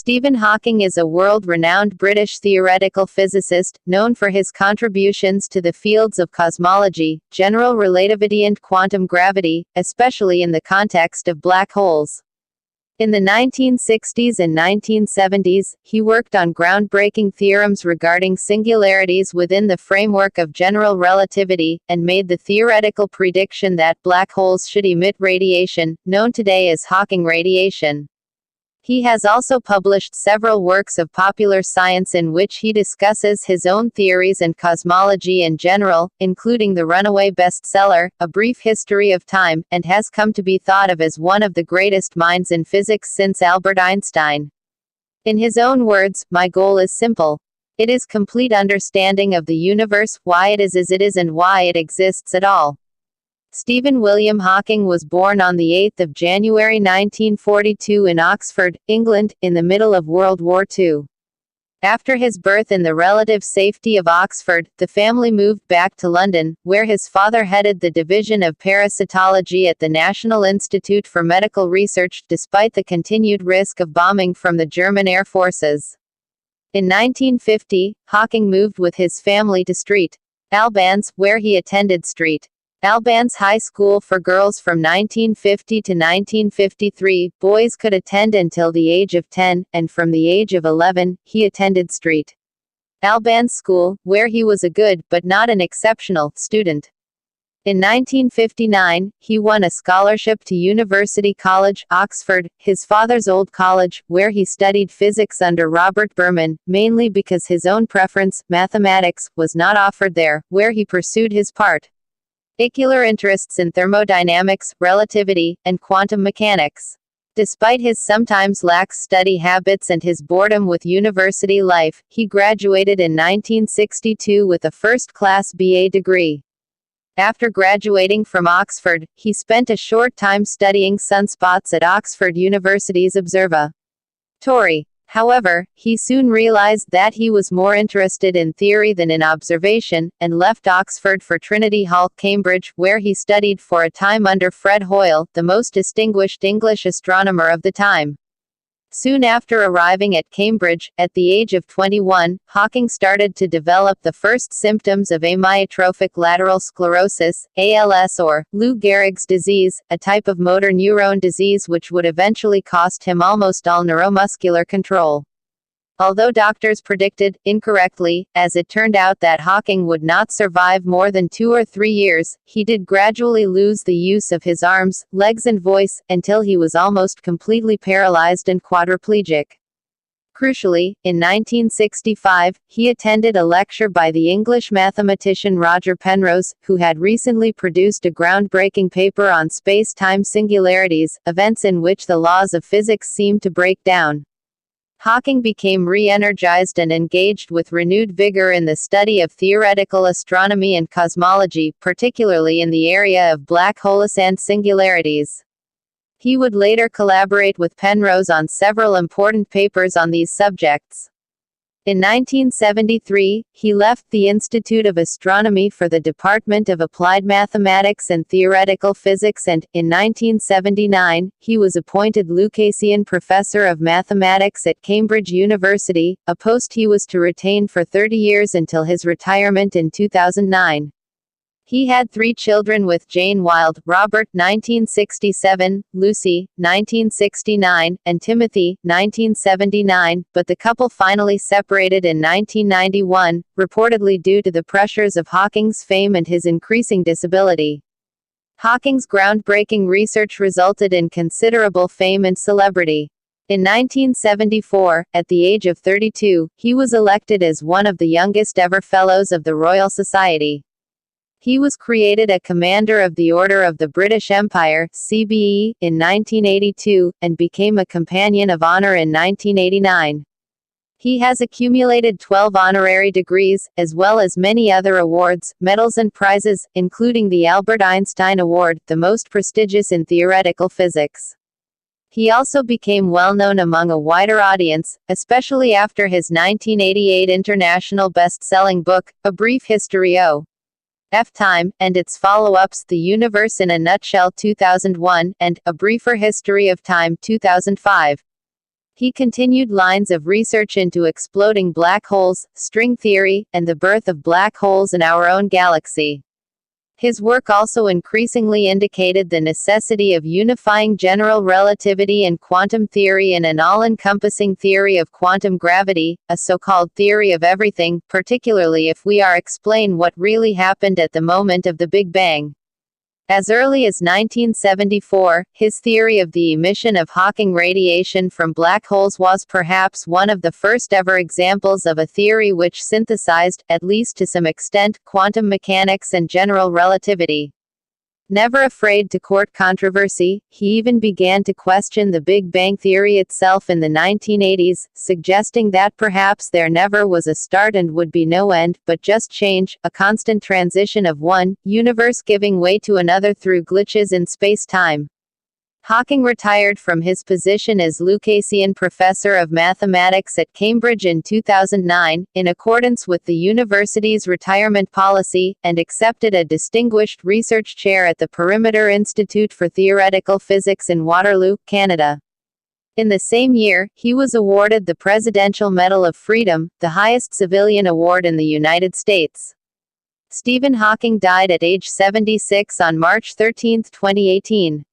Stephen Hawking is a world-renowned British theoretical physicist, known for his contributions to the fields of cosmology, general relativity and quantum gravity, especially in the context of black holes. In the 1960s and 1970s, he worked on groundbreaking theorems regarding singularities within the framework of general relativity, and made the theoretical prediction that black holes should emit radiation, known today as Hawking radiation. He has also published several works of popular science in which he discusses his own theories and cosmology in general, including the runaway bestseller, A Brief History of Time, and has come to be thought of as one of the greatest minds in physics since Albert Einstein. In his own words, "My goal is simple. It is complete understanding of the universe, why it is as it is and why it exists at all." Stephen William Hawking was born on 8 January 1942 in Oxford, England, in the middle of World War II. After his birth in the relative safety of Oxford, the family moved back to London, where his father headed the division of parasitology at the National Institute for Medical Research, despite the continued risk of bombing from the German air forces. In 1950, Hawking moved with his family to St. Albans, where he attended St. Albans High School for girls from 1950 to 1953. Boys could attend until the age of 10, and from the age of 11, he attended St. Albans School, where he was a good, but not an exceptional, student. In 1959, he won a scholarship to University College, Oxford, his father's old college, where he studied physics under Robert Burman, mainly because his own preference, mathematics, was not offered there, where he pursued his particular interests in thermodynamics, relativity, and quantum mechanics. Despite his sometimes lax study habits and his boredom with university life, he graduated in 1962 with a first-class BA degree. After graduating from Oxford, he spent a short time studying sunspots at Oxford University's observatory. However, he soon realized that he was more interested in theory than in observation, and left Oxford for Trinity Hall, Cambridge, where he studied for a time under Fred Hoyle, the most distinguished English astronomer of the time. Soon after arriving at Cambridge, at the age of 21, Hawking started to develop the first symptoms of amyotrophic lateral sclerosis, ALS, or Lou Gehrig's disease, a type of motor neuron disease which would eventually cost him almost all neuromuscular control. Although doctors predicted, incorrectly, as it turned out, that Hawking would not survive more than 2 or 3 years, he did gradually lose the use of his arms, legs and voice, until he was almost completely paralyzed and quadriplegic. Crucially, in 1965, he attended a lecture by the English mathematician Roger Penrose, who had recently produced a groundbreaking paper on space-time singularities, events in which the laws of physics seemed to break down. Hawking became re-energized and engaged with renewed vigor in the study of theoretical astronomy and cosmology, particularly in the area of black holes and singularities. He would later collaborate with Penrose on several important papers on these subjects. In 1973, he left the Institute of Astronomy for the Department of Applied Mathematics and Theoretical Physics and, in 1979, he was appointed Lucasian Professor of Mathematics at Cambridge University, a post he was to retain for 30 years until his retirement in 2009. He had 3 children with Jane Wilde: Robert, 1967, Lucy, 1969, and Timothy, 1979, but the couple finally separated in 1991, reportedly due to the pressures of Hawking's fame and his increasing disability. Hawking's groundbreaking research resulted in considerable fame and celebrity. In 1974, at the age of 32, he was elected as one of the youngest ever Fellows of the Royal Society. He was created a Commander of the Order of the British Empire, CBE, in 1982, and became a Companion of Honor in 1989. He has accumulated 12 honorary degrees, as well as many other awards, medals and prizes, including the Albert Einstein Award, the most prestigious in theoretical physics. He also became well-known among a wider audience, especially after his 1988 international best-selling book, A Brief History of Time, and its follow-ups, The Universe in a Nutshell 2001, and A Briefer History of Time 2005. He continued lines of research into exploding black holes, string theory, and the birth of black holes in our own galaxy. His work also increasingly indicated the necessity of unifying general relativity and quantum theory in an all-encompassing theory of quantum gravity, a so-called theory of everything, particularly if we are explain what really happened at the moment of the Big Bang. As early as 1974, his theory of the emission of Hawking radiation from black holes was perhaps one of the first ever examples of a theory which synthesized, at least to some extent, quantum mechanics and general relativity. Never afraid to court controversy, he even began to question the Big Bang theory itself in the 1980s, suggesting that perhaps there never was a start and would be no end, but just change, a constant transition of one universe giving way to another through glitches in space-time. Hawking retired from his position as Lucasian Professor of Mathematics at Cambridge in 2009, in accordance with the university's retirement policy, and accepted a distinguished research chair at the Perimeter Institute for Theoretical Physics in Waterloo, Canada. In the same year, he was awarded the Presidential Medal of Freedom, the highest civilian award in the United States. Stephen Hawking died at age 76 on March 13, 2018.